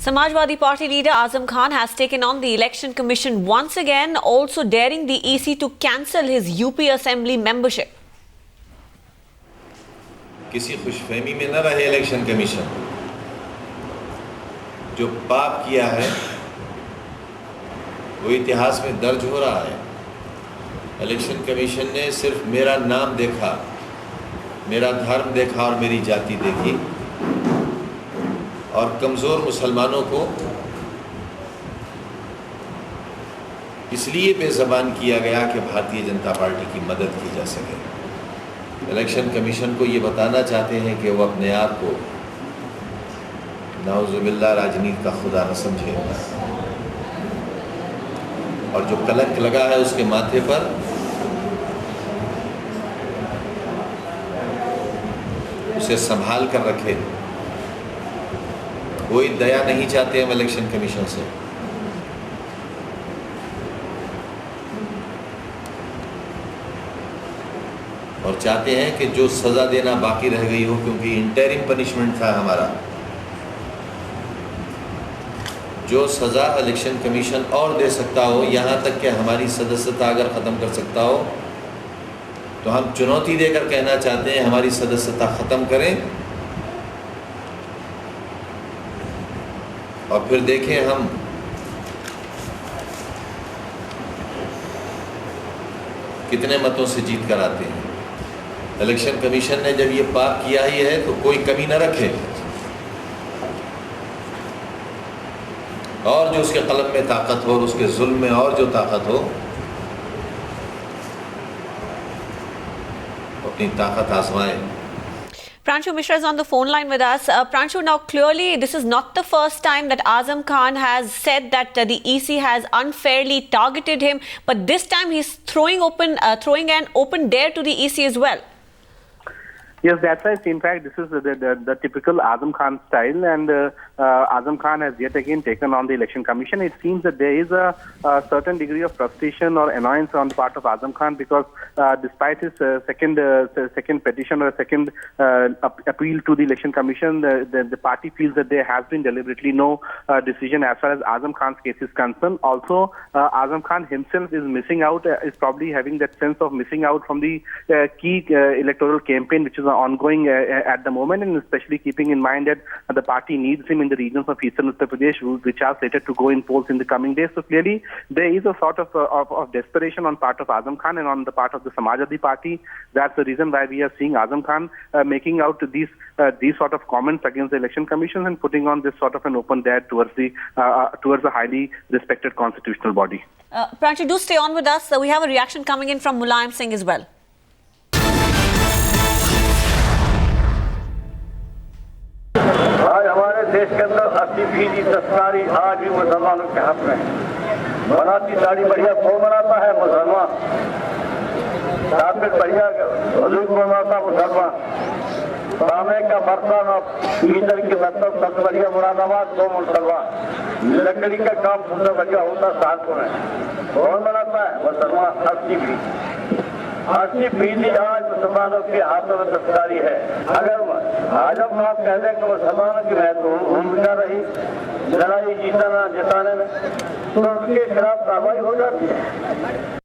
Samajwadi Party leader Azam Khan has taken on the Election Commission once again, also daring the EC to cancel his UP Assembly membership. किसी खुशफहमी में न रहे election commission. जो पाप किया है वो इतिहास में दर्ज हो रहा है। इलेक्शन कमीशन ने सिर्फ मेरा नाम देखा, मेरा धर्म देखा और मेरी जाति देखी और कमज़ोर मुसलमानों को इसलिए बेज़बान किया गया कि भारतीय जनता पार्टी की मदद की जा सके। इलेक्शन कमीशन को ये बताना चाहते हैं कि वो अपने आप को नाउज़ुबिल्लाह राजनीति का खुदा न समझे और जो कलंक लगा है उसके माथे पर उसे संभाल कर रखे। कोई दया नहीं चाहते हम इलेक्शन कमीशन से। और चाहते हैं कि जो सज़ा देना बाकी रह गई हो, क्योंकि इंटरिम पनिशमेंट था हमारा, जो सज़ा इलेक्शन कमीशन और दे सकता हो, यहाँ तक कि हमारी सदस्यता अगर ख़त्म कर सकता हो तो हम चुनौती देकर कहना चाहते हैं हमारी सदस्यता ख़त्म करें और फिर देखें हम कितने मतों से जीत कर आते हैं। इलेक्शन कमीशन ने जब ये पाप किया ही है तो कोई कमी न रखे और जो उसके कलम में ताकत हो और उसके जुल्म में और जो ताकत हो अपनी ताकत आजमाए। Pranshu Mishra is on the phone line with us. Pranshu, now clearly this is not the first time that Azam Khan has said that the EC has unfairly targeted him, but this time he's throwing an open dare to the EC as well. Yes, that's right. In fact, this is the typical Azam Khan style, and Azam Khan has yet again taken on the Election Commission. It seems that there is a certain degree of frustration or annoyance on the part of Azam Khan because despite his second petition or second appeal to the Election Commission, the party feels that there has been deliberately no decision as far as Azam Khan's case is concerned. Also, Azam Khan himself is missing out, is probably having that sense of missing out from the key electoral campaign, which is ongoing at the moment, and especially keeping in mind that the party needs him in the regions of Eastern Uttar Pradesh, which are slated to go in polls in the coming days. So clearly, there is a sort of desperation on part of Azam Khan and on the part of the Samajwadi Party. That's the reason why we are seeing Azam Khan making out these sort of comments against the Election Commission and putting on this sort of an open dare towards a highly respected constitutional body. Pranshu, do stay on with us. We have a reaction coming in from Mulayam Singh as well. आज हमारे देश के अंदर 80% दस्तकारी आज भी मुसलमानों के हाथ में है। बनाती दाढ़ी बढ़िया कौन बनाता है? मुसलमान। साबित बढ़िया वजूद बनाता मुसलमान। सामने का बर्तन और पीतल की बर्तन सबसे बढ़िया मुरादाबाद दो मुसलमान। लकड़ी का काम सबसे बढ़िया होता सहारनपुर में। कौन बनाता है? मुसलमान। 80% आज मुसलमानों के हाथों में दस्तकारी है। अगर आजम साहब कह दें कि मुसलमानों की भूमिका रही लड़ाई जिताने में, तो उनके खिलाफ कार्रवाई हो जाती है।